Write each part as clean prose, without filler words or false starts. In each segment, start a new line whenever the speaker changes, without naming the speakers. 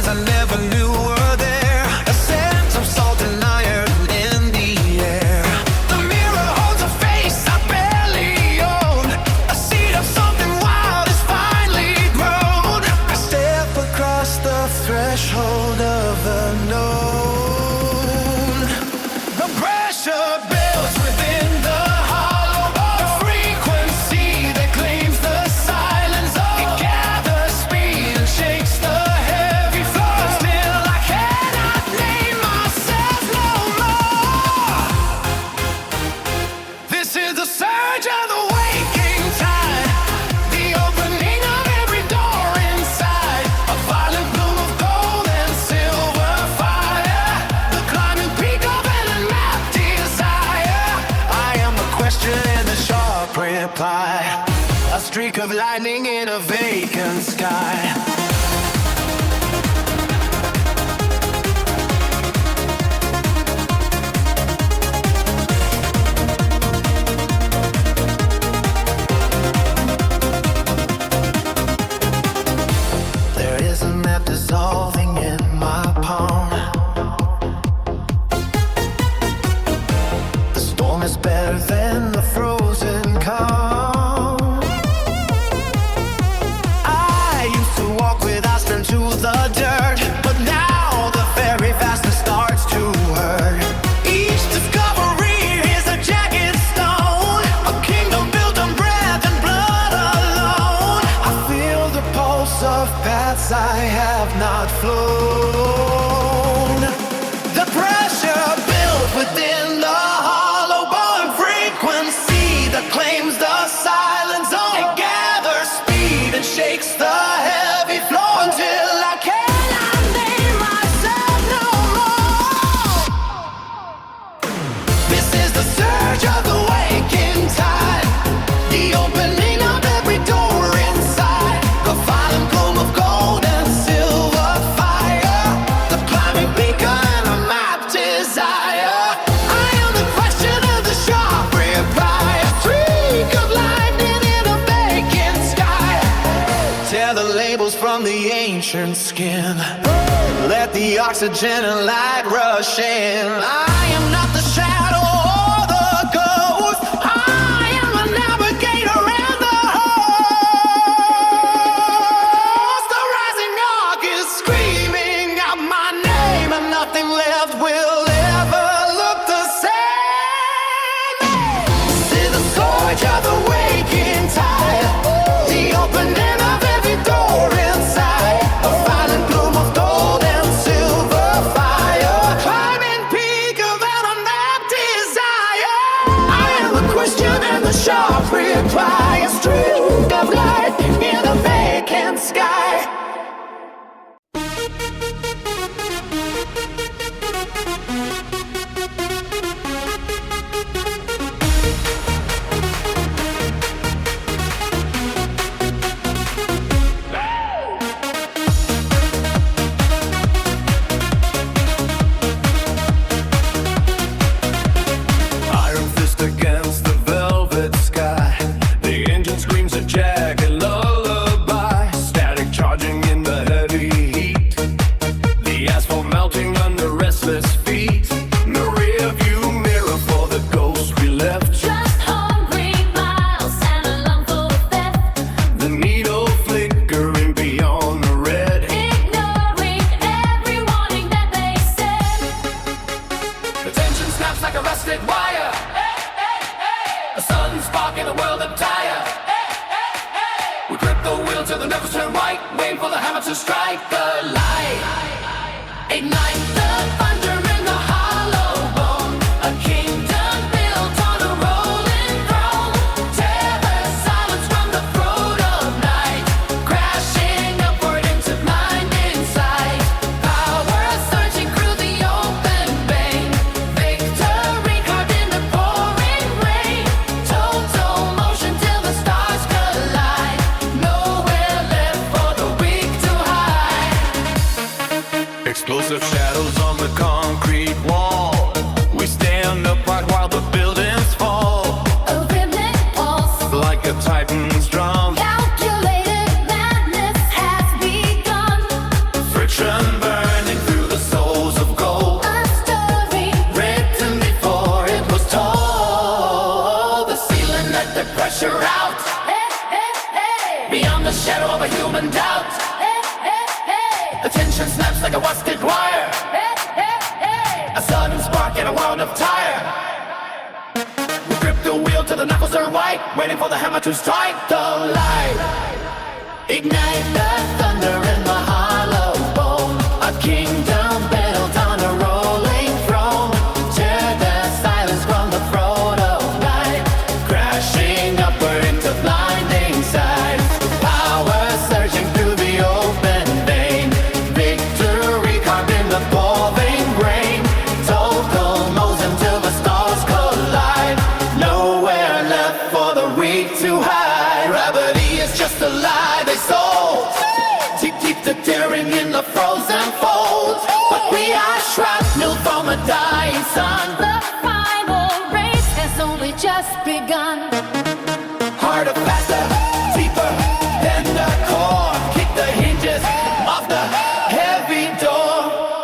signs I never knew were there. A sense of salt and iron in the air. The mirror holds a face I barely own. A seed of something wild is finally grown. I step across the threshold of the known. The pressure builds within the hollow bone. The frequency that claims the silence zone. It gathers speed and shakes the heavy floor. Still I cannot name myself no more. This is the surge of the waking tide. The opening of every door inside. A violent bloom of gold and silver fire. The climbing peak of an unmapped desire. I am the question and the sharp reply. A streak of lightning in a vacant sky. There is a map dissolving in my palm. The storm is better than the frozen calm. I used to walk with eyes turned to the dirt, but now the very fastness starts to hurt. Each discovery is a jagged stone. A kingdom built on breath and blood alone. I feel the pulse of paths I have not flown. The pressure built within the hollow bone. Frequency that claims the silent zone. It gathers speed and shakes the heavy floor until I cannot name myself no more. This is the surge of the waking tide. The opening of every door inside. The violent bloom of gold and silver fire. The climbing beacon and a map desire. I am the question of the sharp reply. A streak of lightning in a vacant sky. Tear the labels from the ancient skin. Let the oxygen and light rush in. I am not the shadow or the ghost. I am the navigator and the host. The rising arc is screaming out my name, and nothing left will ever look the same. This is the surge of the waking tide. The opening of every door inside. A violent bloom of gold and silver fire. Climbing peak of an unmapped desire. I am the question and the sharp reply. A streak of light in a vacant sky. Iron fist against the velvet sky. The engine screams a jagged lullaby. Static charging in the heavy heat. The asphalt melting under restless feet. The rear view mirror for the ghosts we left.
Just hungry miles and a lung full of theft.
The needle flickering beyond the red.
Ignoring every warning that they said.
The tension snaps like a rusted wire. A sudden spark in a world of tire. We grip the wheel till the nerves turn white. Wait for the hammer to strike the light. Ignite the thunder in the hollow bone. A kingdom built on a rolling throne. Tear the silence from the throat of night. Crashing upward into blinding sight. Power surging through the open vein. Victory carved in the pouring rain. Total motion till the stars collide. Nowhere left for the weak to hide. Explosive shadows on the concrete wall. We stand upright while the buildings fall.
A rhythmic pulse.
Like a titan's drum.
Calculated madness has begun.
Friction and doubt. Attention snaps like a rusted wire. A sudden spark in a world of tire. We grip the wheel till the knuckles are white, waiting for the hammer to strike the light. Ignite the thunder in the hollow bone. A kingdom built on a rolling throne. Tear the silence from the throat of night, crashing upward into blinding sights. Power surging through the open vein. Victory carved in the pouring rain. Total motion till the stars collide. Nowhere left for the weak to hide. Gravity is just a lie they sold. Deep the tearing in the frozen folds. But we are shrapnel from a dying sun.
The final race has only just begun.
Harder, faster, deeper than the core. Kick the hinges off the heavy door.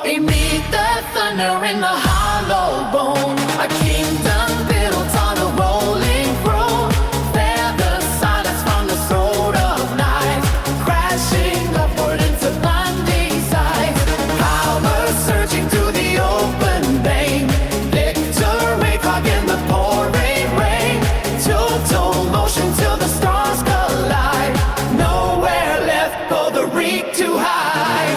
Meet the thunder in the hollow bone. A kingdom built on a rolling throne. Bear the silence from the throat of night, crashing upward into blinding sight. Power surging through the open vein. Victory caught in the pouring rain. Total motion till the stars collide. Nowhere left for the weak to hide.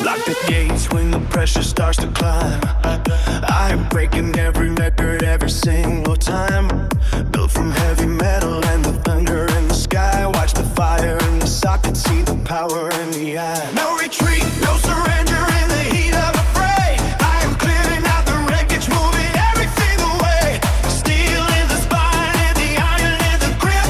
Lock the gates when the pressure starts to climb. I'm breaking every record every single time. Built from heavy metal and the thunder in the sky. Watch the fire in the socket, see the power in the eye. No retreat, no surrender in the heat of a fray. I am clearing out the wreckage, moving everything away. Steel in the spine and the iron in the grip.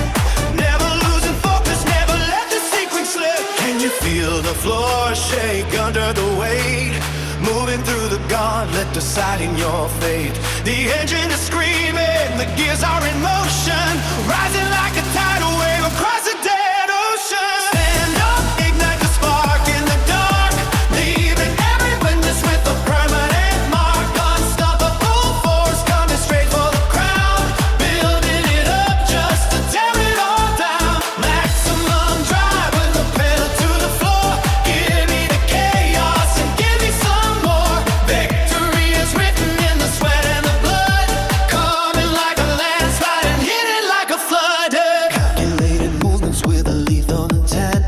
Never losing focus, never let the sequence slip. Can you feel the floor shake under the weight? Moving through the gauntlet, deciding your fate. The engine is screaming, the gears are in motion, rising like a tidal wave across a dead ocean. Stand up, ignite the spark in the dark, leaving every witness with a permanent mark. Unstoppable force coming straight for the crown, building it up just to tear it all down. Maximum drive with the pedal to the floor. Give me the chaos and give me some more. Victory is written in the sweat and the blood, coming like a landslide and hitting like a flood. Calculated movements with a lethal intent.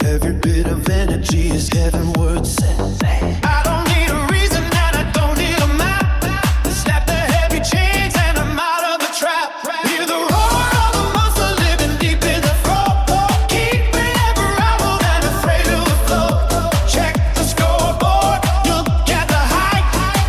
Every bit of energy is heavenward sent. I don't need a reason and I don't need a map. Snap the heavy chains and I'm out of the trap. Hear the roar of the monster living deep in the throat. Keeping ever rattled and afraid of the flow. Check the scoreboard, look at the height.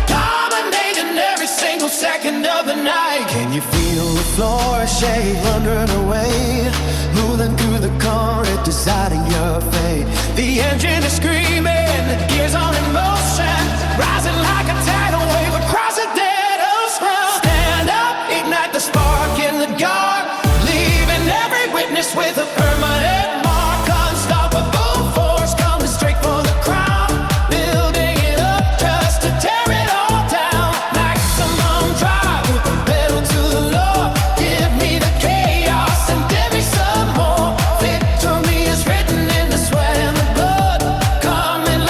Dominating every single second of the night. Can you feel the floor shake under the weight? Moving through the current, deciding your fate. The engine is screaming, the gears are in motion, rising like a tidal wave across a dead ocean. Stand up, ignite the spark in the dark, leaving every witness with a permanent mark. Unstoppable force coming straight for the crown, building it up just to tear it all down. Maximum drive with the pedal to the floor. Give me the chaos and give me some more. Victory is written in the sweat and the blood, coming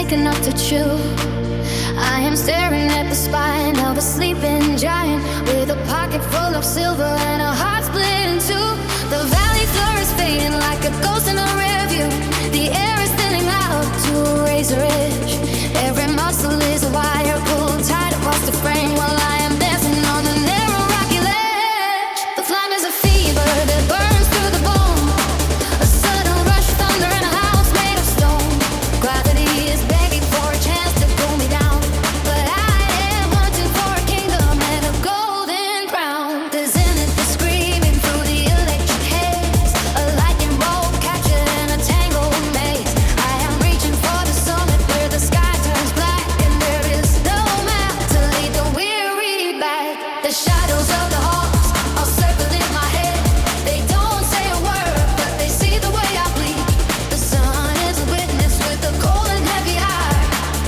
weak enough to chill. I am staring at the spine of a sleeping giant with a pocket full of silver and a heart split in two. The valley floor is fading like a ghost in a rearview. The air is thinning out to a razor edge. Every muscle is a wire pulled tight across the frame while I am dancing on the narrow rocky ledge. The flame is a fever that burns through the bone. A sudden rush of thunder in a house made of stone. Gravity is begging for a chance to pull me down, but I am hunting for a kingdom and a golden crown. The zenith is screaming through the electric haze, a lightning bolt captured in a tangled maze. I am reaching for the summit where the sky turns black and there is no map to lead the weary back. The shadows of the halls are circling my head. They don't say a word, but they see the way I bleed. The sun is a witness with a cold and heavy eye,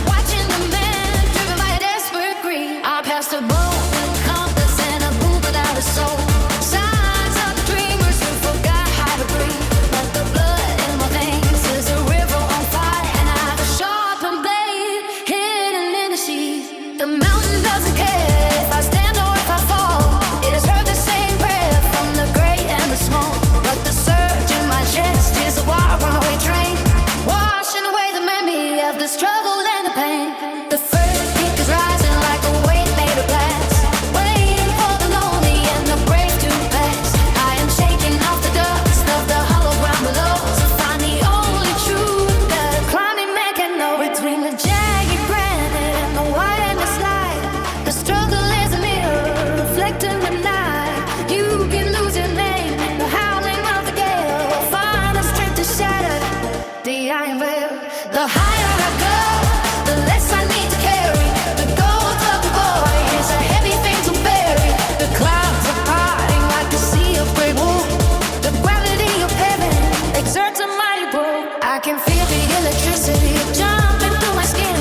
watching the man driven by a desperate greed. I passed a bone, a compass, and a boot without a soul. Signs of the dreamers who forgot how to breathe. But the blood in my veins is a river on fire, and I have a sharpened blade hidden in the sheath. The mountain doesn't care if I stand or if I fall. It has heard the same prayer from the great and the small. But the surge in my chest is a war runaway train, washing away the memory of the struggle and the pain. The first peak is rising like a weight made of glass, waiting for the lonely and the brave to pass. I am shaking off the dust of the hollow ground below to find the only truth that a climbing man can know. Between the jagged granite and the wireless light, the struggle is a mirror reflecting the night. You can lose your name in the howling of the gale, or find the strength to shatter the iron veil. The higher I go, the less I need to carry. The gold of the boy is a heavy thing to bury. The clouds are parting like a sea of great wool. The gravity of heaven exerts a mighty pull. I can feel the electricity jumping through my skin.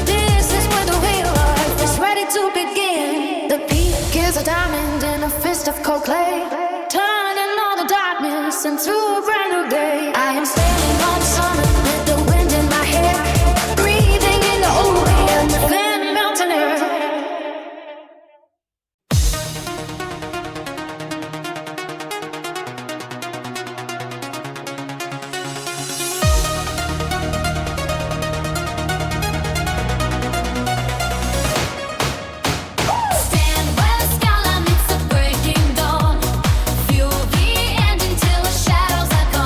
This is when the real life is ready to begin. The peak is a diamond in a fist of cold clay, turning all the darkness into a brand new day. I am standing on the summit with the wind in my hair, breathing in the holy and the thin mountain air. Stand where the skyline meets the breaking dawn. Fuel the engine till the shadows are gone.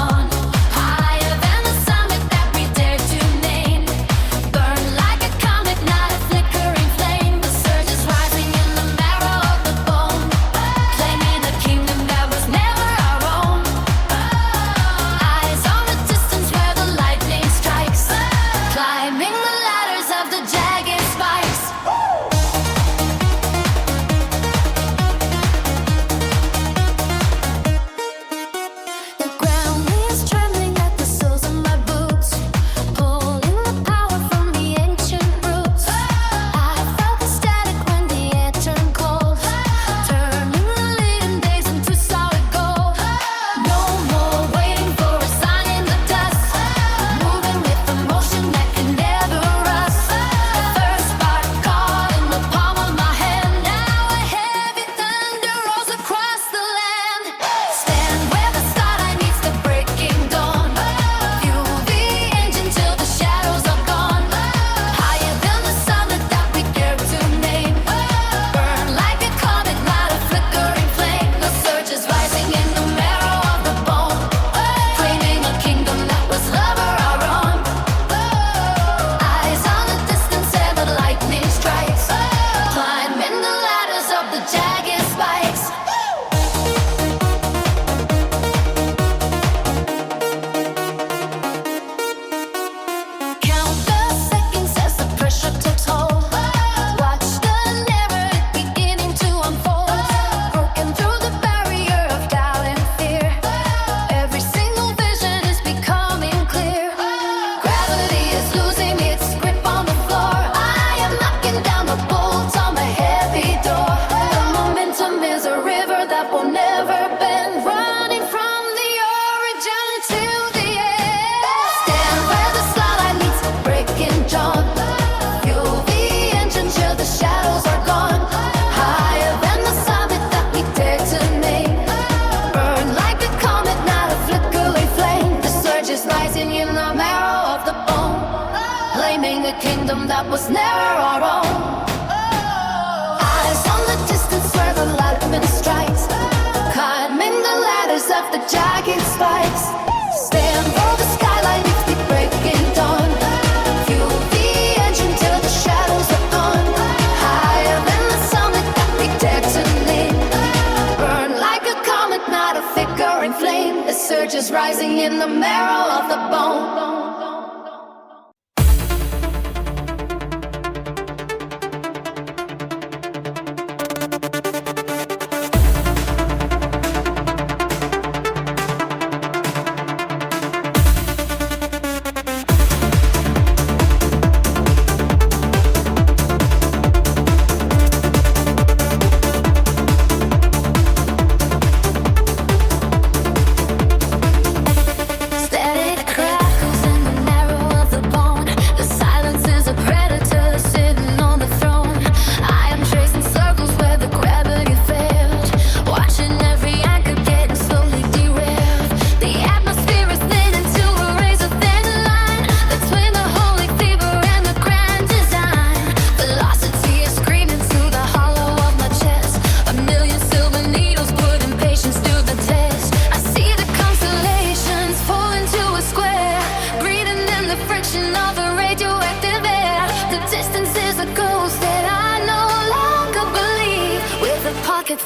building a kingdom that was never our own. Eyes on the distance where the lightning strikes, climbing the ladders of the jagged spikes. Stand for the skyline if the breaking dawn. Fuel the engine till the shadows are gone. Higher than the summit that we detonate. Burn like a comet, not a flickering flame. The surge is rising in the marrow of the bone.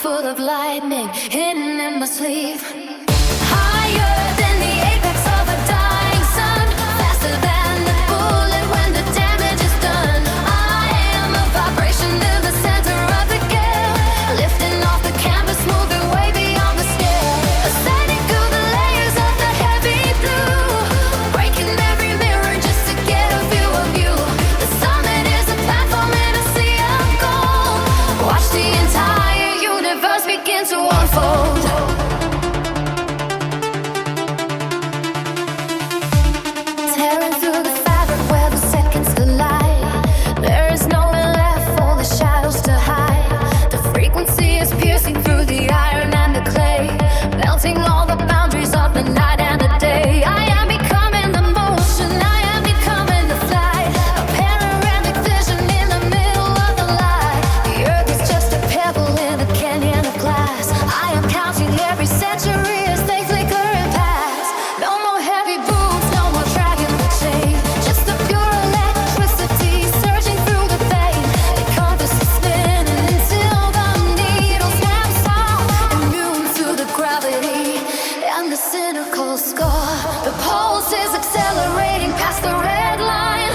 Full of lightning hidden in my sleeve. Higher than the apex of a dying sun, faster than the bullet when the damage is done. I am a vibration in the center of the gale, lifting off the canvas, moving way beyond the scale. Ascending through the layers of the heavy blue, breaking every mirror just to get a view of you. The summit is a platform in a sea of gold. Watch the entire universe begin to unfold. Tearing through the fabric where the seconds collide. There is nowhere left for the shadows to hide. The frequency is piercing through the iron and the clay, melting all the boundaries of the night and the day. I am becoming the motion, I am becoming the flight. A panoramic vision in the middle of the light. The earth is just a pebble in a canyon of glass. I am counting every century as they flicker and pass. No more heavy boots, no more dragging the chain. Just the pure electricity surging through the vein. The compass is spinning until the needle snaps off, immune to the gravity and the cynical score. The pulse is accelerating past the red line.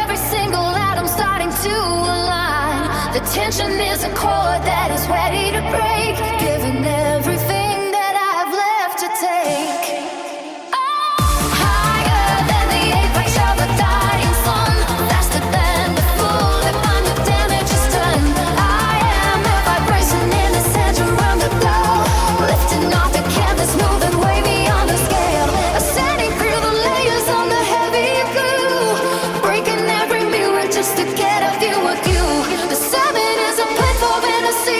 Every single atom starting to align. The tension is a cord that is ready to break, giving everything that I've left to take. Higher than the apex of a dying sun, faster than the bullet when the damage is done. I am a vibration in the center of the glow, lifting off the canvas, moving way beyond the scale. Ascending through the layers on the heavy blue, breaking every mirror just to get a view of you. The summit is a platform in a sea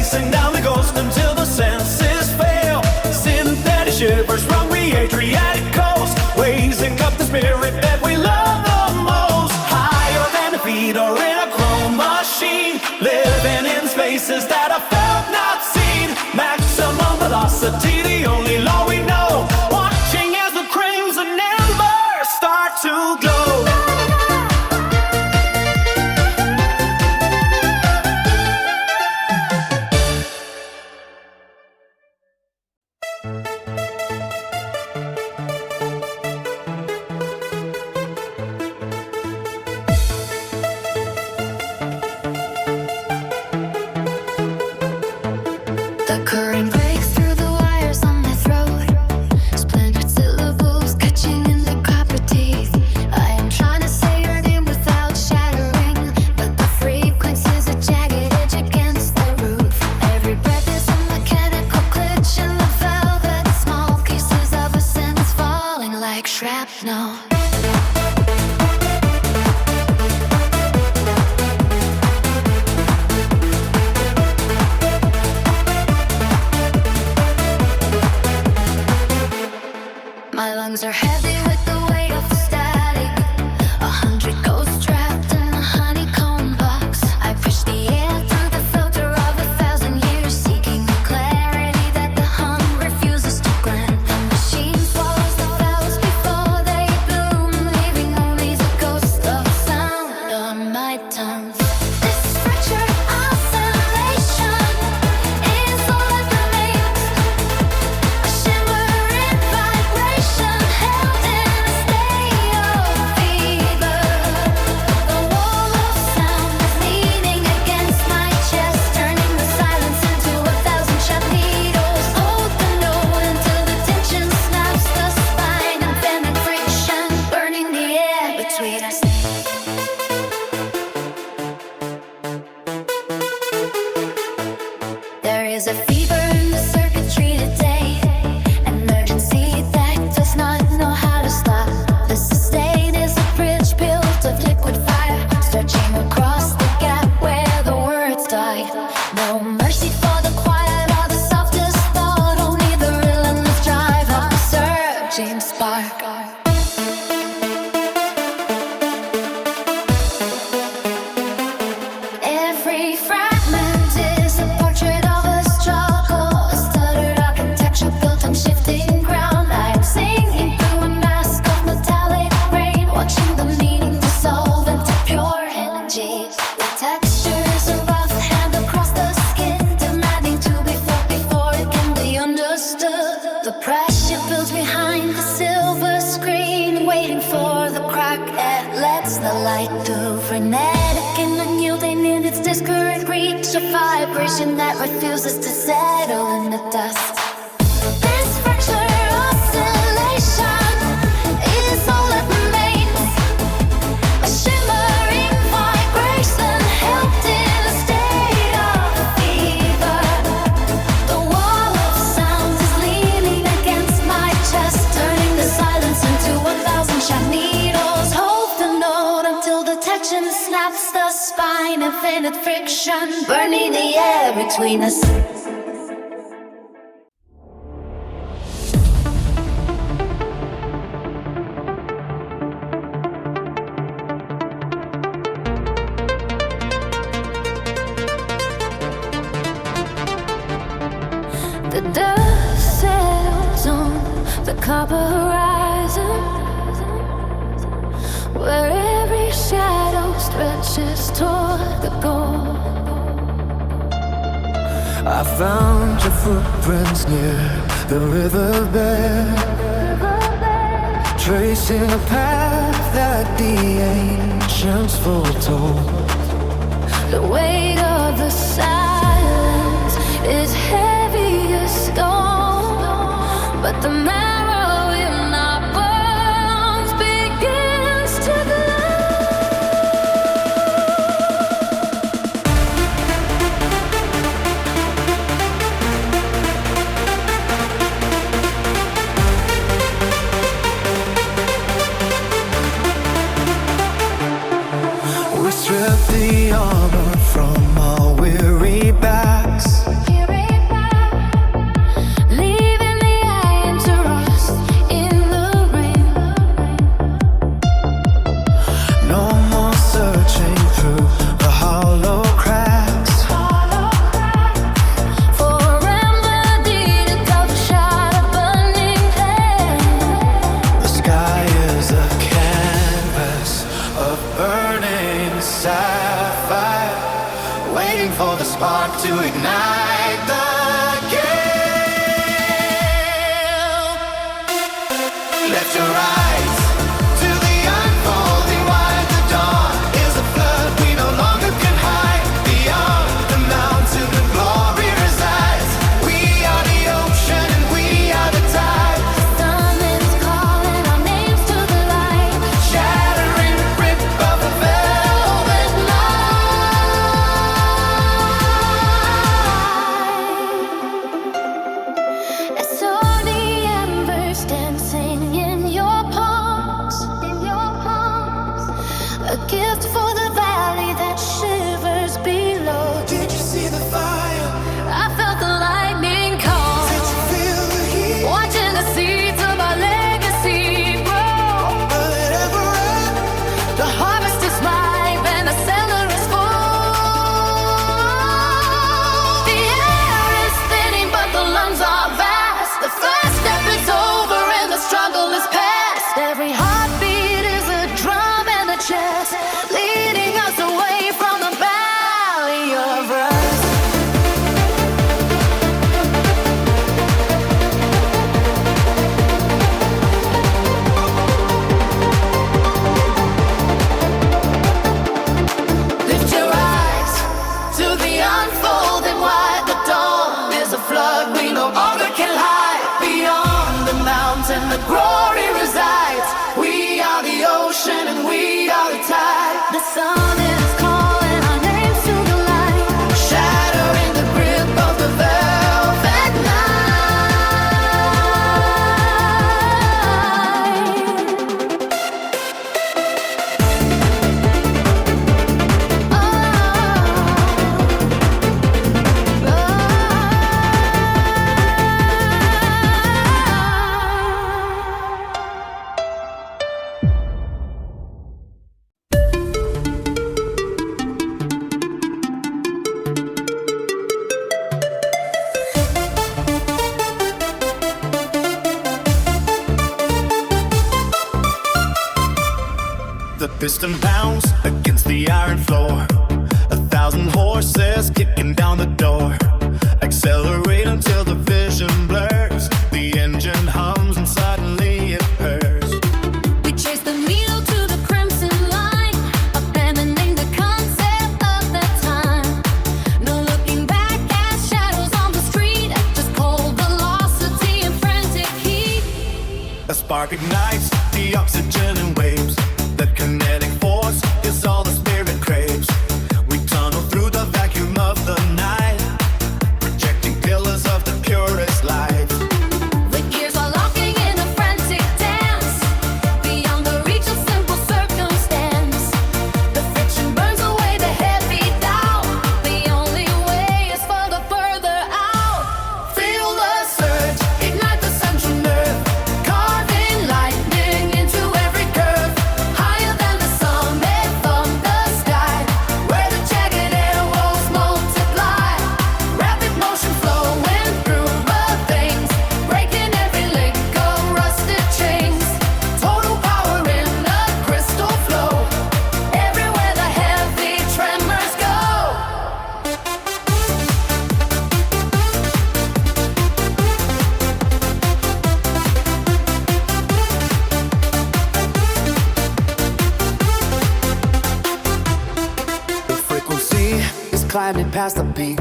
chasing down the ghost until the senses fail. Synthetic shivers from the Adriatic coast, raising up the spirit that we love the most. Higher than the feet or in a chrome machine, living in spaces that are felt not seen. Maximum velocity, the only law we know. Watching as the crimson embers start to glow.
The current breaks through the wires on my throat. Splintered syllables catching in the copper teeth. I am trying to say your name without shattering, but the frequency's a jagged edge against the roof. Every breath is a mechanical glitch in the velvet. Small pieces of a sentence falling like shrapnel. My lungs are heavy with the weight of static. 100 ghosts trapped in a honeycomb box. I push the air through the filter of 1,000 years, seeking the clarity that the hum refuses to grant. The machine swallows the flowers before they bloom, leaving only the ghost of sound on my tongue. This fractured oscillation is all that remains. A shimmering vibration held in a state of fever. The wall of sound is leaning against my chest, turning the silence into 1,000 sharp needles. Hold the note until the tension snaps the spine, anthemic friction burning the air between us. There is a fever in the circuitry today, an urgency that does not know how to stop. The sustain is a bridge built of liquid fire, stretching across the gap where the words died. No mercy for the quiet or the softest thought, only the relentless drive of the surging spark. Every fragment is a portrait of a struggle, a stuttered architecture built on shifting ground. I am singing through a mask of metallic rain, watching the meaning dissolve into pure energy. The texture is a rough hand across the skin, demanding to be felt before it can be understood. The pressure builds behind the silver screen, waiting for the crack that lets the light through. Frenetic and unyielding in its discurrent reach, a vibration that refuses to settle in the dust. This fractured oscillation is all that remains. A shimmering vibration held in a state of fever. The wall of sound is leaning against my chest, turning the silence into 1,000 sharp needles. Hold the note until the tension snaps the spine, infinite friction burning the air between us. The dust settles on the copper horizon, where every shadow stretches toward the goal.
I found your footprints near the riverbed, tracing a path that the ancients foretold.
The weight of the silence is heavy as stone, but the marrow in our bones begins to
We strip the armor from our weary backs, Piston pounds against the iron floor. 1,000 horses kicking down the door. Accelerate until the vision blurs. The engine hums and suddenly it purrs.
We chase the needle to the crimson line, abandoning the concept of the time. No looking back at shadows on the street, just cold velocity and frantic heat.
A spark ignites the oxygen in waves. The kinetic force is all the spirit craves. We tunnel through the vacuum of the night, projecting pillars of the purest light.
The gears are locking in a frantic dance, beyond the reach of simple circumstance. The friction burns away the heavy doubt. The only way is for the further out.
Feel the surge, ignite the central nerve, carving lightning into every curve. Higher than the summit from the sky, where the jagged arrows multiply. Rapid motion flowing through the veins, breaking every link of rusted chains. Total power in the crystal flow, everywhere the heavy tremors go. The frequency is climbing past the peak.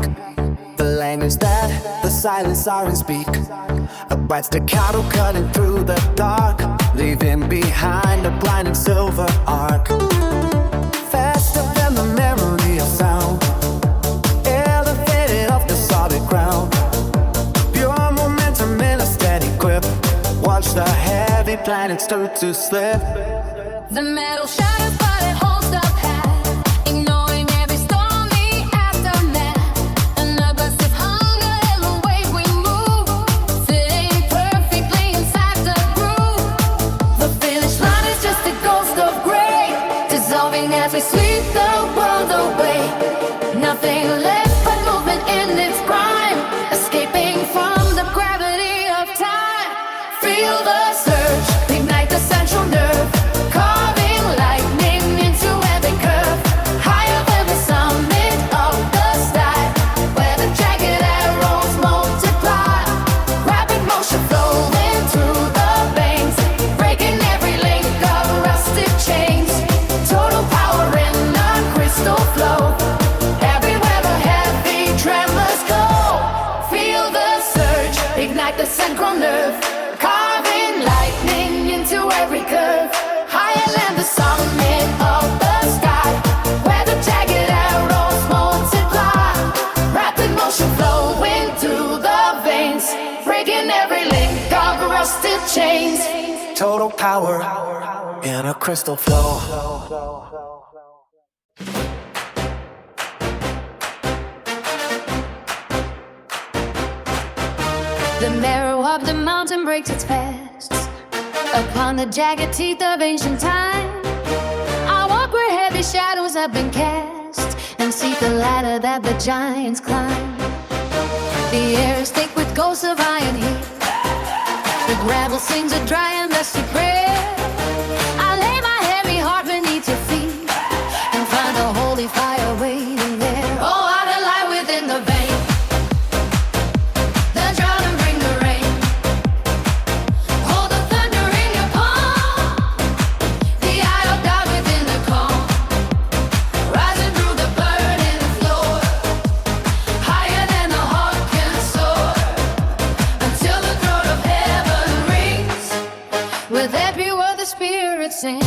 The language that the silent sirens speak. A bright staccato cutting through the dark, leaving behind a blinding silver arc. Faster than the memory of sound, elevated off the solid ground. Pure momentum in a steady grip. Watch the heavy planet start to slip.
The metal shatters, but it holds the path, ignoring every stormy aftermath. An aggressive hunger in the way we move, fitting perfectly inside the groove. The finish line is just a ghost of gray, dissolving as we sweep the world away. Nothing left but movement in its prime, escaping from the gravity of time. Feel the surge, ignite the central nerve, carving lightning into every curve. Higher than the summit of the sky, where the jagged arrows multiply. Rapid motion flowing through the veins, breaking every link of rusted chains. Total power in a crystal flow, everywhere the heavy tremors go. Feel the surge, ignite the central nerve, carving lightning into every curve. Higher than the summit of the sky, where the jagged arrows multiply. Rapid motion flowing through the veins, breaking every link of rusted chains.
Total power in a crystal flow.
The marrow of the mountain breaks its fast upon the jagged teeth of ancient time. I walk where heavy shadows have been cast, and seek the ladder that the giants climb. The air is thick with ghosts of iron heat. The gravel sings a dry and dusty prayer. I lay my heavy heart beneath your feet and find a holy fire waiting there. Oh, how to lie within the vein, the drought and bring the rain. Hold the thunder in your palm, the eye of God within the calm. Rising through the burning floor, higher than the heart can soar, until the throat of heaven rings with every word the Spirit sings.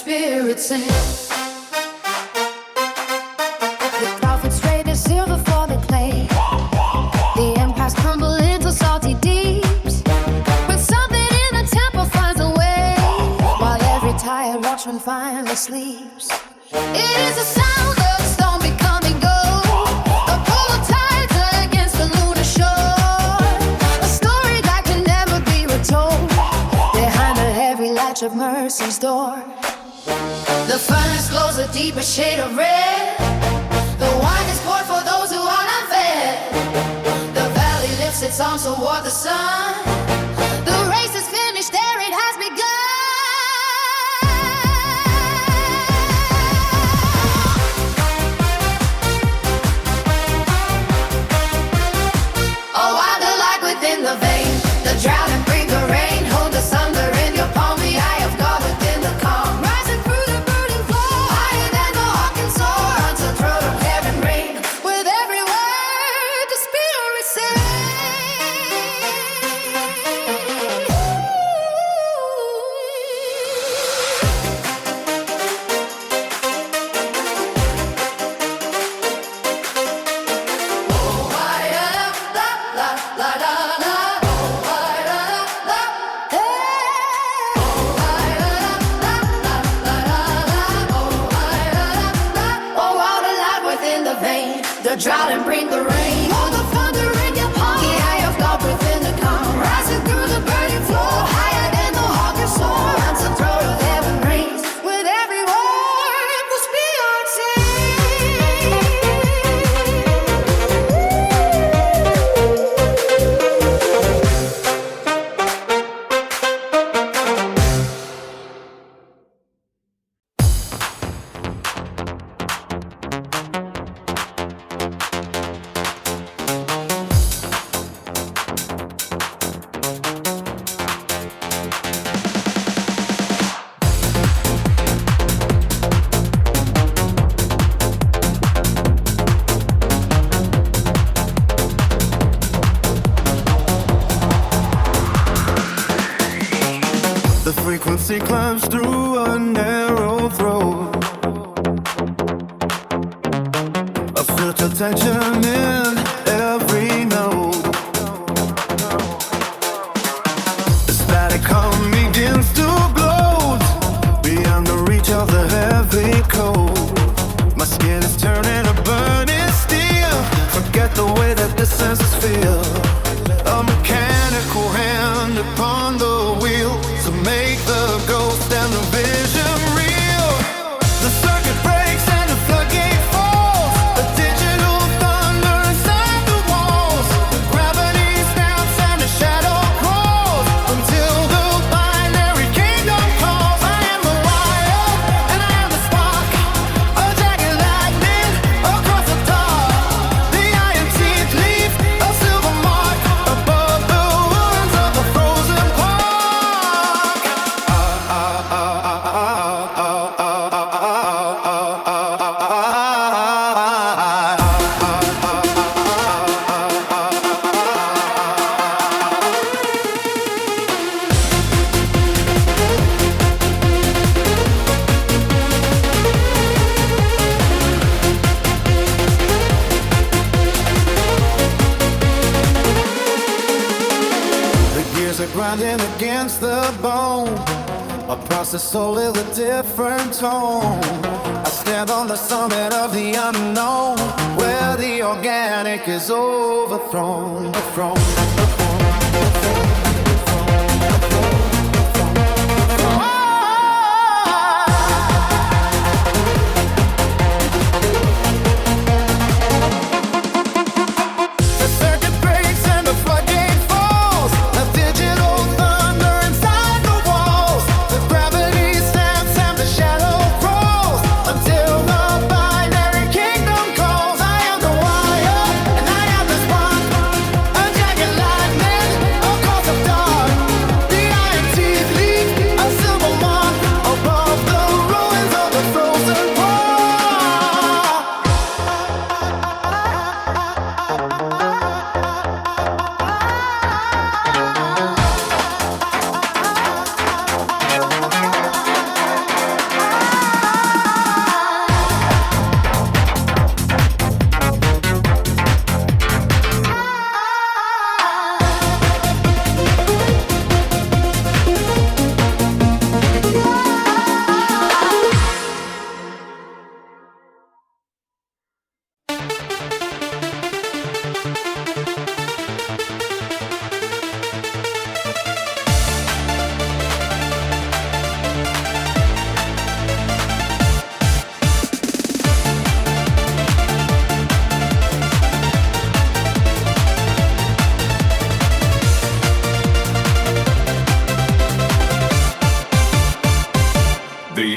Spirit sings. The prophets trade their silver for the clay. The empires crumble into salty deeps, but something in the temple finds a way, while every tired watchman finally sleeps. It is the sound of the storm becoming gold. The polar tides against the lunar shore. A story that can never be retold. Behind the heavy latch of mercy's door. The furnace glows a deeper shade of red. The wine is poured for those who are not fed. The valley lifts its arms toward the sun. The race is finished, there it has begun. Oh, I delight within the vein. The drought and bring the rain. Hold the thunder in your palm. The eye of God within the calm. Rising through the burning floor. Higher than the hawk can soar. Until throat of heaven rain. With every word the spirit sings. The drought and bring the rain. Hold the thunder in your palm. The eye of God within the calm. Rising through the burning floor. Higher than the hawk can soar. Until the throat of heaven rings. With every word the spirit
The frequency climbs through a narrow throat. A filter tension in every note. The static hum begins to gloat beyond the reach of the heavy cold. My skin is turning to burning steel. Forget the way that the senses feel. A mechanical hand upon the wheel to make the ghost and the vision real. The circuit breaks and the floodgate falls. A digital thunder inside the walls. Gravity snaps and the shadow crawls until the binary kingdom calls. I am the wire and I am the spark. A jagged lightning across the dark. The iron teeth leave a silver mark above the ruins of the frozen park. The gears are grinding against the bone. My process soul is a different tone. I stand on the summit of the unknown, where the organic is overthrown. The circuit breaks and the floodgate falls. A digital thunder inside the walls. The gravity snaps and the shadow crawls until the binary kingdom calls. I am the wire and I am the spark. A jagged line.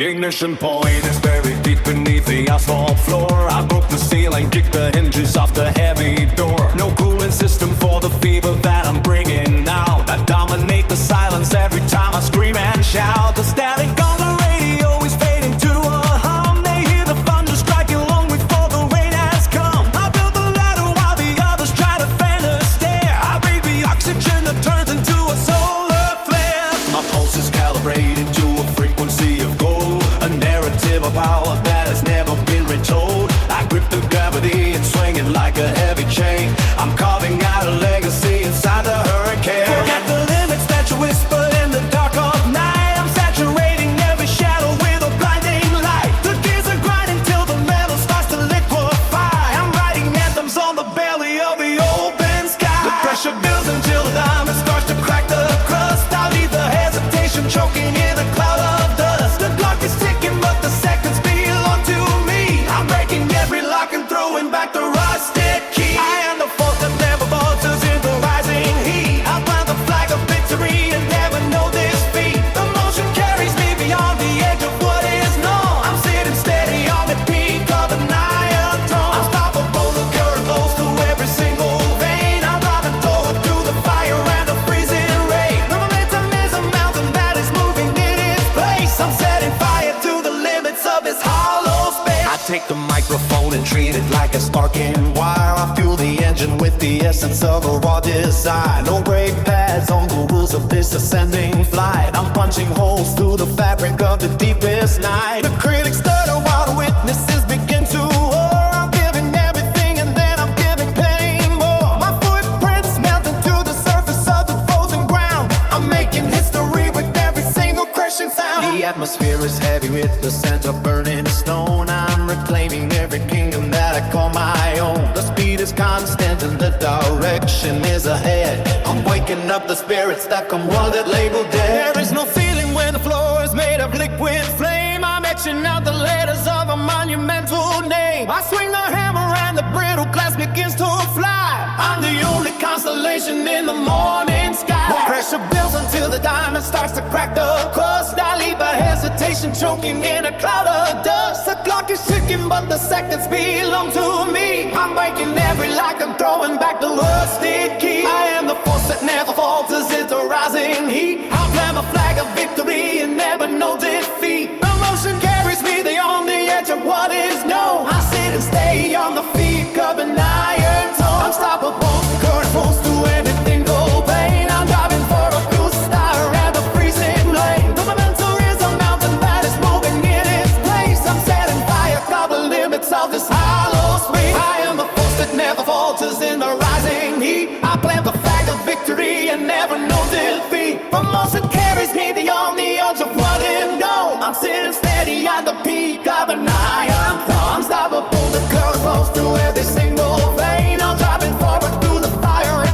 ignition point is buried deep beneath the asphalt floor. I broke the ceiling, kicked the hinges off the heavy door. No cooling system for the fever that I'm bringing now. I dominate the silence every time I scream and shout. The static on the radio is fading to a hum. They hear the thunder striking long before the rain has come. I build the ladder while the others try to fan a stare. I breathe the oxygen that turns into a solar flare. My pulse is calibrated to a frequency of gold, a narrative of power that has never been retold. I grip the gravity and swing it like a heavy chain. I'm carving out a legacy inside the hurricane. Forget the limits that you whispered in the dark of night. I'm saturating every shadow with a blinding light. The gears are grinding till the metal starts to liquefy. I'm writing anthems on the belly of the open sky. The pressure builds until the diamond starts to crack the crust. I leave the hesitation choking in a cloud of dust. The clock is ticking but the seconds belong to me. I'm breaking every lock and throwing back the rusted key. I am the force that never falters in the rising heat. I plant the flag of victory and never know defeat. The motion carries me beyond the edge of what is known. I'm sitting steady on the peak of an iron throne. Unstoppable, the current flows through every single vein. I'm driving forward through the fire and the freezing rain. The momentum is a mountain that is moving in its place. I'm setting fire to the limits of this hollow space. I take the microphone and treat it like a sparking wire. I fuel the engine with the essence of a raw desire. No brake pads on the rules of this ascending flight. I'm punching holes through the fabric of the deepest night. The critics stutter while the witnesses begin to roar. I'm giving everything and then I'm giving plenty more. My footprints melt into the surface of the frozen ground. I'm making history with every single crashing sound. The atmosphere is heavy with the scent of burning stone. I'm reclaiming every kingdom that I call my own. The speed is constant and the direction is ahead. I'm waking up the spirits that come one that label dead. There is no feeling when the floor is made of liquid flame. I'm etching out the letters of a monumental name. I swing the hammer and the brittle glass begins to fly. I'm the only constellation in the morning sky. The pressure builds until the diamond starts to crack the crust. I leave a hesitation choking in a cloud of dust. The clock is ticking but the seconds belong to me. I'm breaking every lock and throwing back the rusted key. I am the force that never falters into rising heat. I'll plant a flag of victory and never know defeat. The motion carries me beyond the edge of what is known. I sit and stay on the peak of an iron tone. Unstoppable, the current flows through anything go pain. I'm driving for a blue star and the freezing rain. The momentum is a mountain that is moving in its place. I'm setting fire, the limits of this hollow space. I am the force that never falters in the rising heat. I plant the flag of victory and never know defeat. The motion carries me beyond the edge of what is known. I'm sitting steady at the peak of an iron throne. Unstoppable, the current flows through every single vein. I'm driving forward through the fire.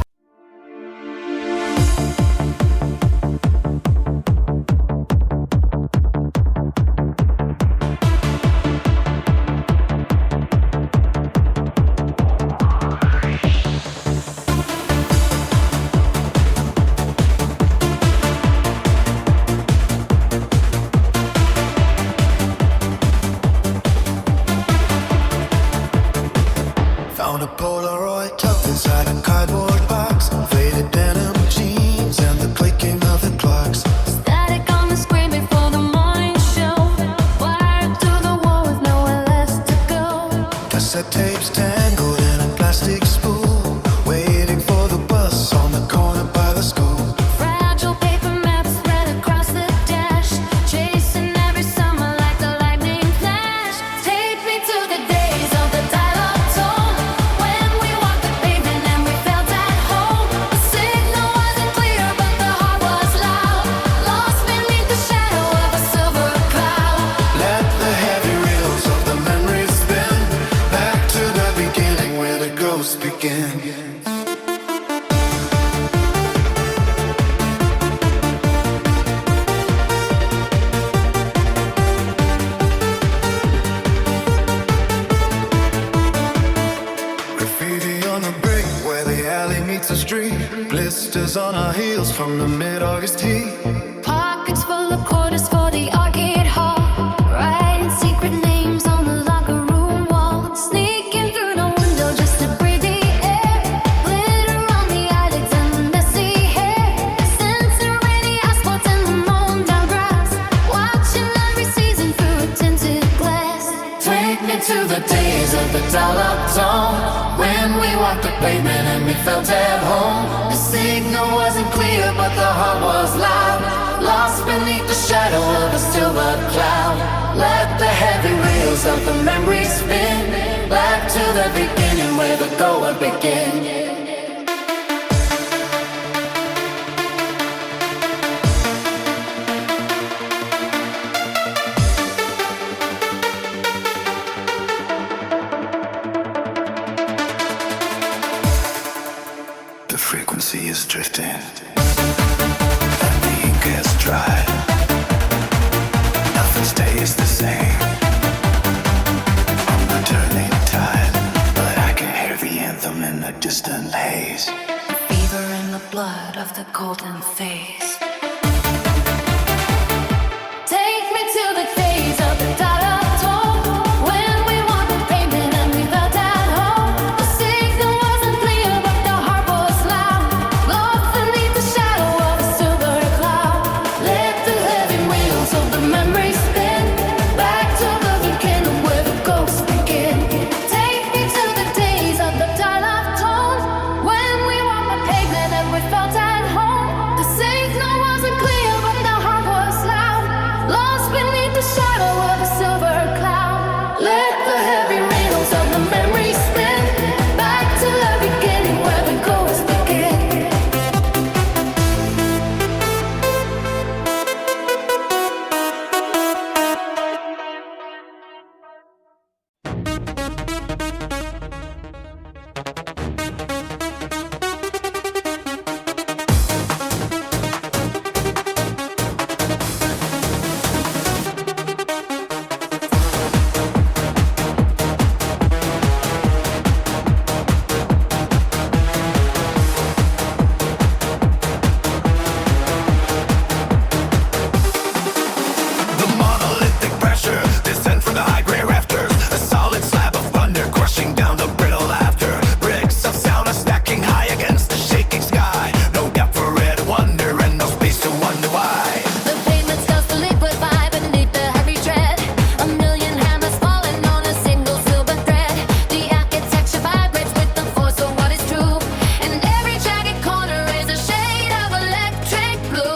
Found a Polaroid tucked inside a cardboard box. Faded denim jeans and the clicking of the clocks.
Static on the screen before the morning show. Wired to the wall with nowhere left to go.
Cassette tapes tangled in a plastic spool. Waiting for the bus on the corner by the school.
Fragile paper maps spread across the dash. Chasing every summer like a lightning flash. Take me to the days of the dial-up tone. When we walked the pavement and we felt at home. The signal wasn't clear but the heart was loud. Lost beneath the shadow of a silver cloud.
Let the heavy reels of the memories spin. Back to the beginning where the ghosts begin. Graffiti on the brick where the alley meets the street. Blisters on our heels from the mid-August heat.
Pockets full of quarters for the arcade hall.
of the dial-up tone. When we walked the pavement and we felt at home. The signal wasn't clear but the heart was loud, lost beneath the shadow of a silver cloud. Let the heavy wheels of the memories spin back to the beginning where the go would begin.
The frequency is drifting, and the ink has dried. Nothing stays the same. I'm the turning tide, but I can hear the anthem in the distant haze.
The fever in the blood of the golden phase. Take me to the days of the dial-up tone. When we walked the pavement and we felt at home. The signal wasn't clear but the heart was loud, lost beneath the shadow of a silver cloud. Let the heavy wheels of the memories spin back to the beginning where the ghosts begin. Take me to the days of the dial-up tone. When we walked the pavement and we felt at home. The signal wasn't clear but the heart was loud, lost beneath the shadow of a silver cloud. Let the heavy wheels of the memories spin back to the beginning where the ghosts begin.
The monolithic pressure descend from the high-grade rafters. A solid slab of thunder crushing down the brittle laughter. Bricks of sound are stacking high against the shaking sky. No gap for red wonder and no space to wonder why.
The pavement starts to liquefy beneath the heavy tread. A million hammers falling on a single silver thread. The architecture vibrates with the force of what is true, and every jagged corner is a shade of electric blue.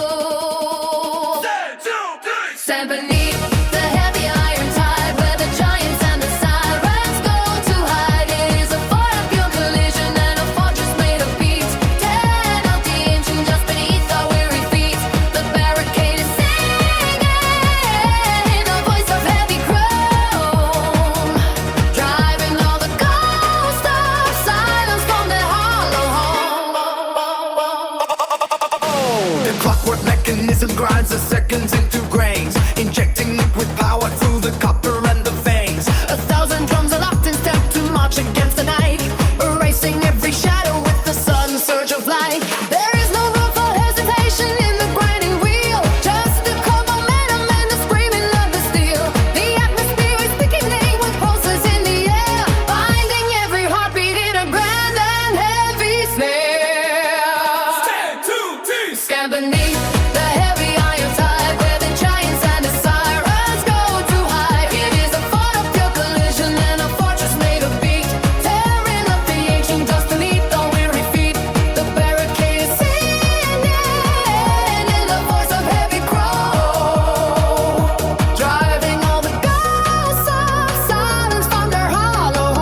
Stand beneath the heavy iron tide where the giants and the sirens go to hide. It is a fort of pure collision and a fortress made of beats. Tearing out the ancient just beneath our weary feet. The barricade is singing in a voice of heavy croon, driving all the ghosts of silence from their hollow home.
The clockwork mechanism grinds the seconds into grains, injecting liquid power through the copper and the veins.
1,000 drums are locked in step to march against the night, erasing every shadow with the sudden surge of light. There is no room for hesitation in the grinding wheel, just a cold momentum and the screaming of the steel. The atmosphere is thickening with pulses in the air, binding every heartbeat in a grand and heavy snare. Stand beneath the heavy iron tide where the giants and the sirens go to hide. It is a fort of pure collision and a fortress made of beat, tearing up the ancient dust beneath our weary feet. The barricade is singing in the voice of heavy crow, driving all the ghosts of silence from their hollow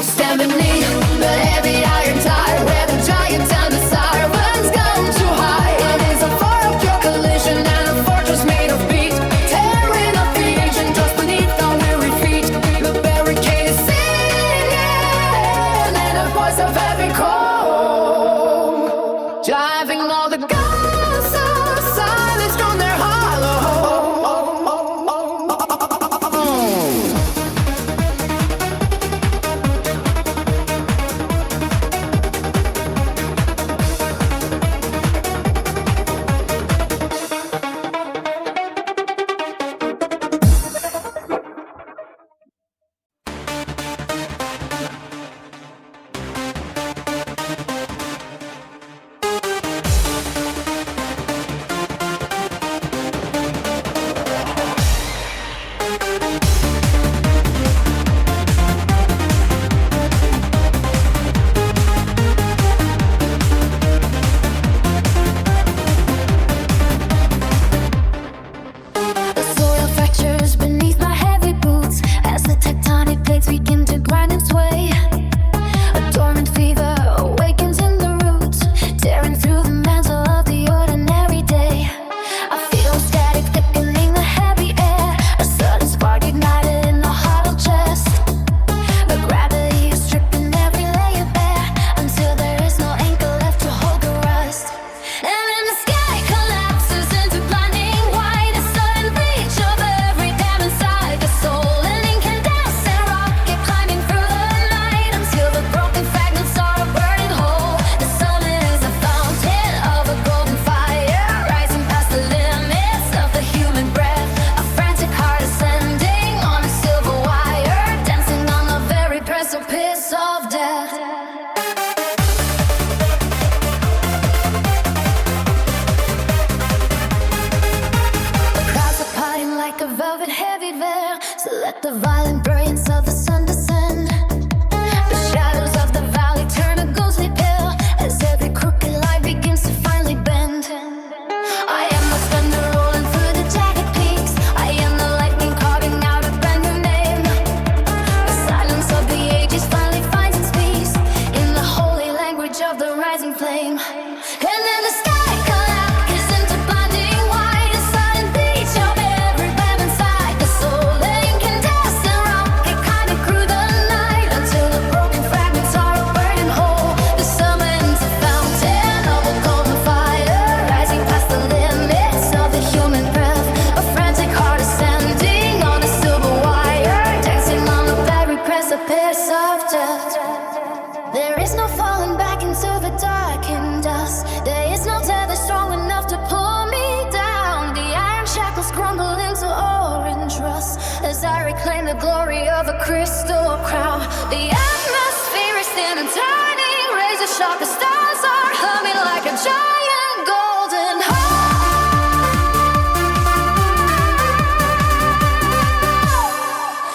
Stand beneath the heavy iron tide where the giants and the sirens come to hide. It is a fort of pure collision and a fortress made of beat, tearing up the ancient dust beneath our weary feet. The barricade is singing in a voice of heavy cold, driving all the ghosts of silence from their hollow proclaim the glory of a crystal crown. The atmosphere is thin and turning, razor sharp, the stars are humming like a giant golden heart.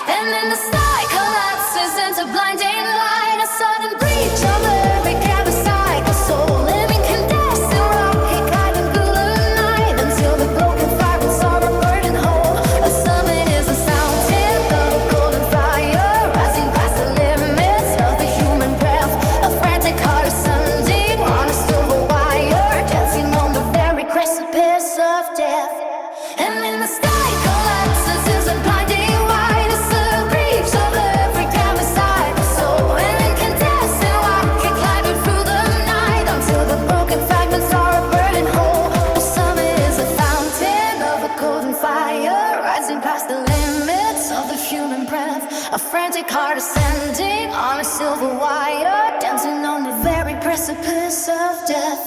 And then the sky collapses into blinding light, a sudden breach of every cabin cycle, soul living condensing rocket guiding through the night until the broken fragments are a burning hole. A summit is a fountain of a golden fire, rising past the limits of the human breath. A frantic heart ascending on a silver wire, dancing on the very precipice of death. And then the sky collapses into blinding white, a sudden breach of every cabin cycle, soul living condensing rocket climbing through the night until the broken fragments are a burning hole. The summit is a fountain of a golden fire, rising past the limits of the human breath. A frantic heart ascending on a silver wire, dancing on the very precipice of death.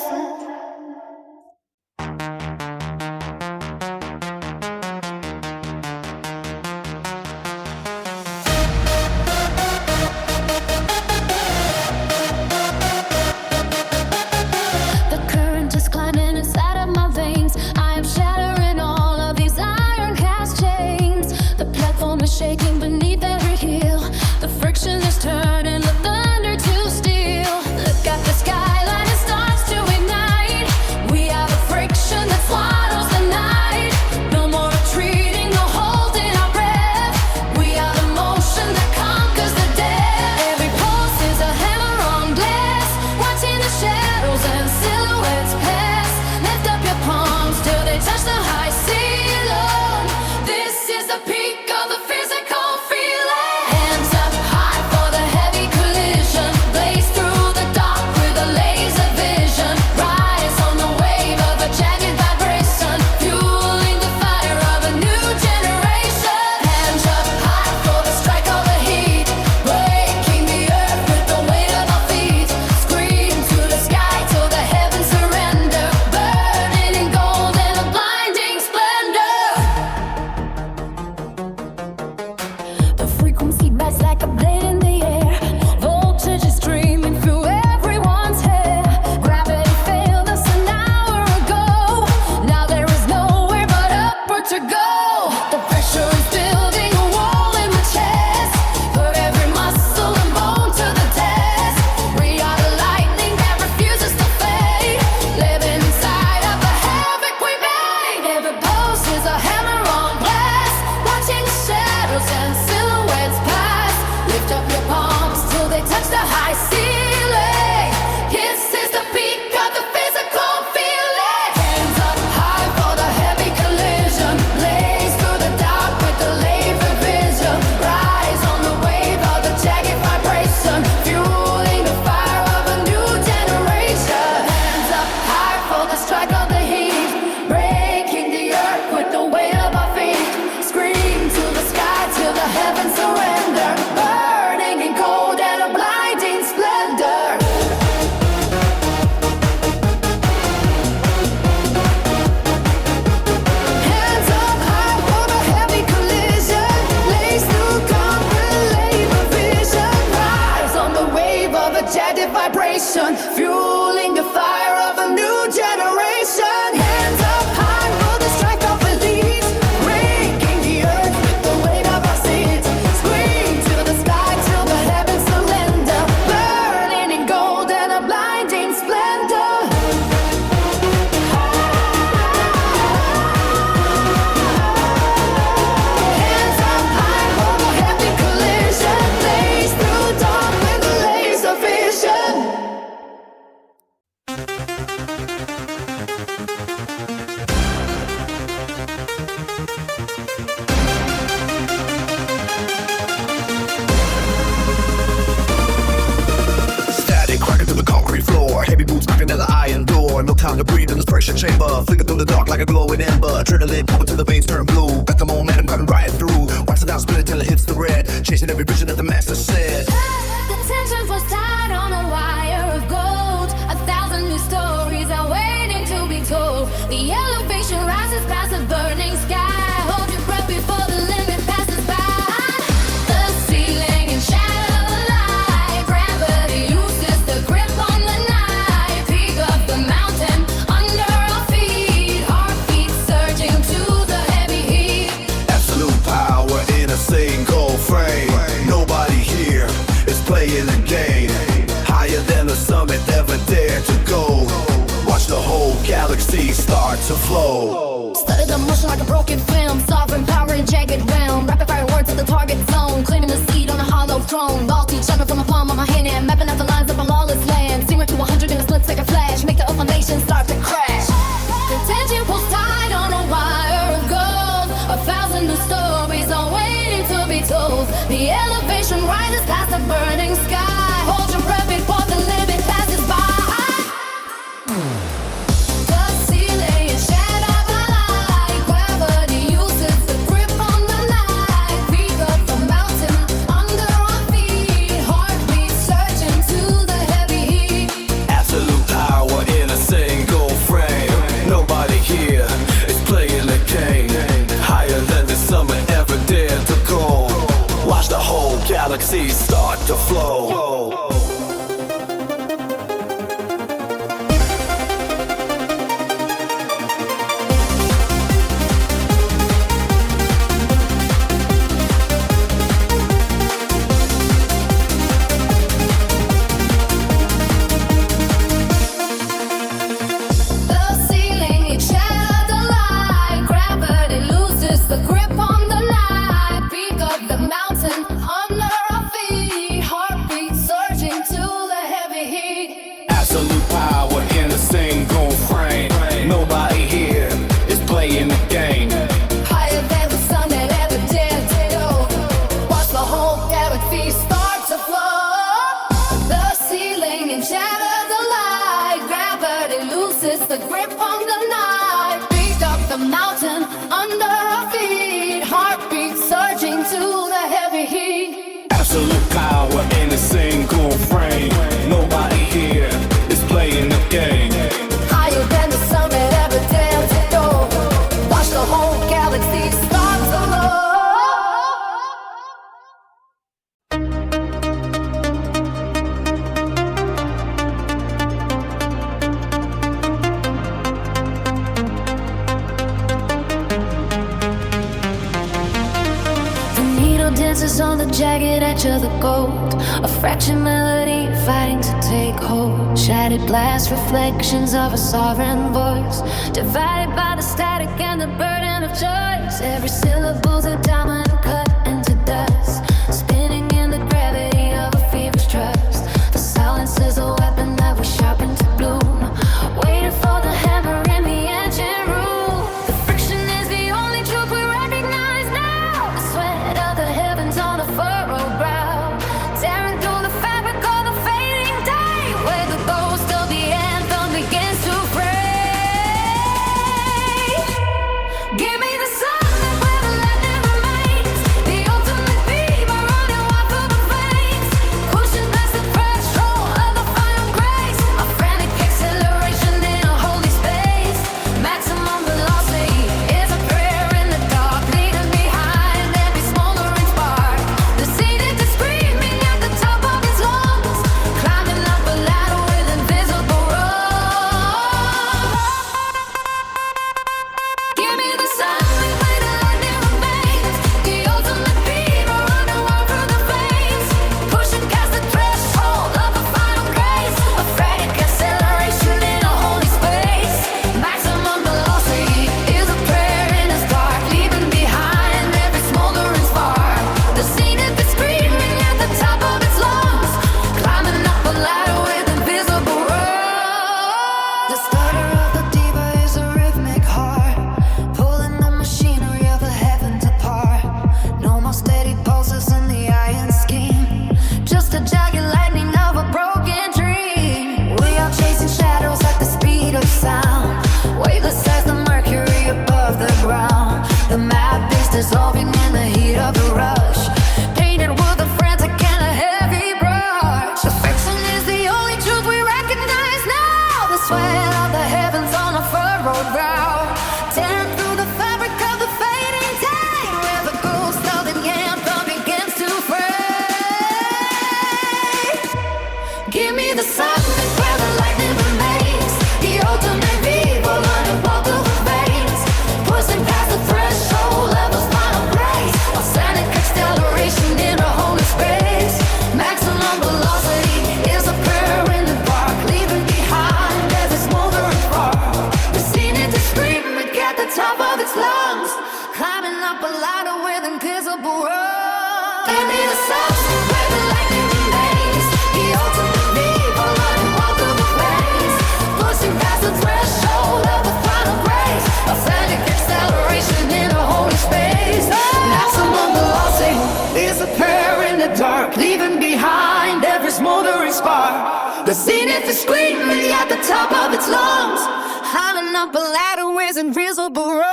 The current is climbing inside of my veins. I am shattering all of these iron cast chains. The platform is shaking beneath every heel. The friction is turning the thunder to steel. Look at the skyline, it starts to ignite. We are the friction that swallows the night. No more retreating, no holding our breath. We are the motion that conquers the death. Every pulse is a hammer on glass, watching the shadows and silhouettes pass. Lift up your palms till they touch the high ceiling. This is the peak of the physical feeling. Hands up high for the heavy collision. Blaze through the dark with a laser vision. Rise on the wave of a jagged vibration, fueling the fire of a new generation. Hands up high for the strike of the heat, breaking the earth with the weight of our feet. Scream to the sky till the heavens surrender, burning in gold and a blinding splendor. The frequency bites like a blade in the air. Voltage is streaming through everyone's hair. Gravity failed us an hour ago. Now there is nowhere but upward to go. The pressure is building a wall in my chest. Put every muscle and bone to the test. We are the lightning that refuses to fade, living inside of the havoc we made. Every pulse is a hammer on glass, watching the shadows and silhouettes pass. Lift up your palms till they touch the high ceiling. This is the peak of the physical feeling. Hands up high for the heavy collision. Blaze through the dark with the laser vision. Rise on the wave of the jagged vibration, fueling the fire of a new generation. Hands up high for the strike of the heat, breaking the earth with the weight of our feet. Scream to the sky till the heavens surrender, burning in cold and a blinding splendor. Hands up high for the heavy collision. Blaze through calm with laser vision. Rise on the wave of a jagged vibration, fueling the fire of a new generation. Hands up high for the strike of belief, breaking the earth with the weight of our seeds. Scream to the sky till the heavens surrender, burning in gold and a blinding splendor. Hands up high for the heavy collision. Blaze through dark with a laser vision.
Static cracking through the concrete floor. Heavy boots knocking at the iron door. No time to breathe in this pressure chamber. Flicker through the dark like a glowing ember. Adrenaline pumping till the veins turn blue. Got the momentum coming right through. Watch the down spin it till it hits the red. Chasing every vision that the master said.
The tension was tied on a wire of gold. 1,000 new stories are waiting to be told. The elevation rises past the burning sky. Hold your breath before the limit passes by.
start to flow.
Studied the motion like a broken film. Sovereign power in jagged realm. Rapid fire words to the target zone. Claiming the seed on a hollow throne. Vault each other from the palm of my hand and mapping out the lines of a lawless land. 0 to 100 in a split second flash. Make the whole foundation start to crash. The tension pulls tight on a wire of gold. 1,000 new stories are waiting to be told. The elevation rises past the burning sky. Hold your breath before the limit passes by.
Galaxies start to flow. Absolute power in a single frame. Nobody here is playing the game.
Higher than the sun that ever dared to go. Watch the whole galaxy start to glow. The needle dances on the jagged edge of the gold. A fraction melody fighting to take hold. Shattered glass reflections of a sovereign voice. Divided by the static and the burden of choice. Every syllable's a diamond cut into dust. Spinning in the gravity of a feverish trust. The silence is a weapon that we sharpen to bloom. Waiting for the hammer in the engine room. The friction is the only truth we recognize now. The sweat of the heavens on a furrowed brow. Tearing through the fabric of the fading day. Where the ghost of the anthem begins to pray. Give me the sun that where the lightning remains. top of its lungs, climbing up a ladder with invisible rungs.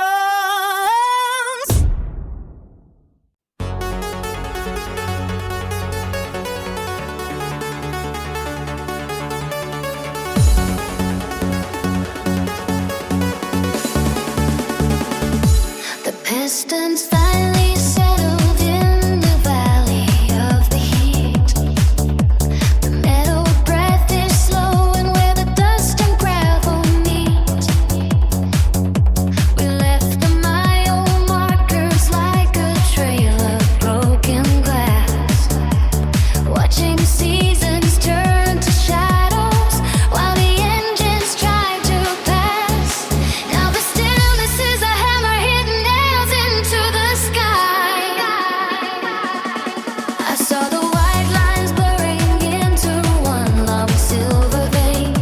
The pistons finally settled in the valley of the heat. The metal breath is slowing where the dust and gravel meet. We left the mile markers like a trail of broken glass, watching seasons turn to shadows while the engines try to pass. Now the stillness is a hammer hitting nails into the sky. I saw the white lines blurring into one long silver vein,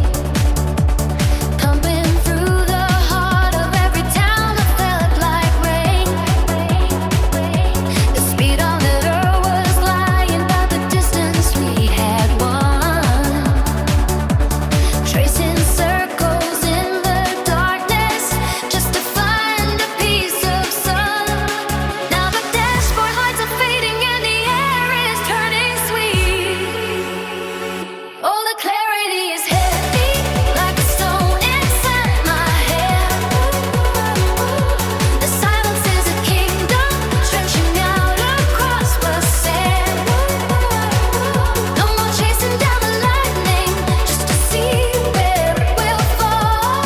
pumping through the heart of every town that felt like rain. The speedometer was lying by the distance we had won, tracing circles in the darkness just to find a piece of sun. Now the dashboard lights are fading and the air is turning sweet. Oh, the clarity is heavy like a stone inside my head. The silence is a kingdom stretching out across the sand. No more chasing down the lightning just to see where it will fall.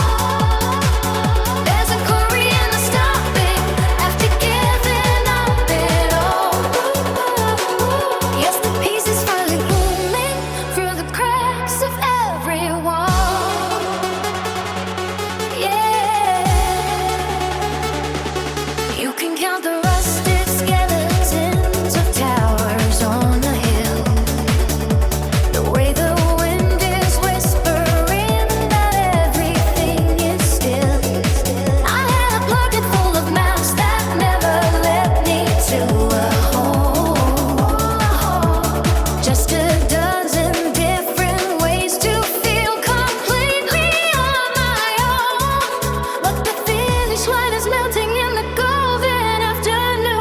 There's a Korean stopping after giving up it all. Yes, the pieces finally booming through the cracks of every wall. Yeah, you can count the rusted skeletons of towers on the hill. The way the wind is whispering that everything is still. I had a pocket full of maps that never led me to a home. Just a dozen different ways to feel completely on my own. But the finish line is melting in the golden afternoon.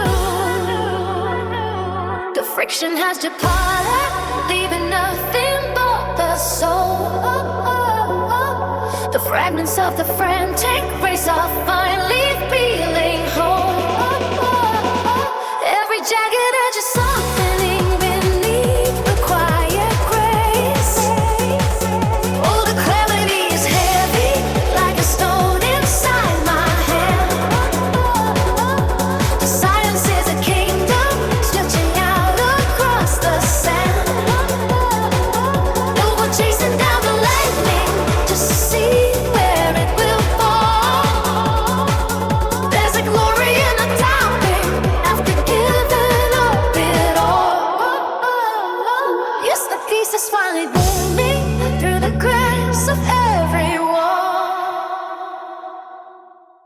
The friction has departed, leaving nothing but the soul. The fragments of the frantic race are finally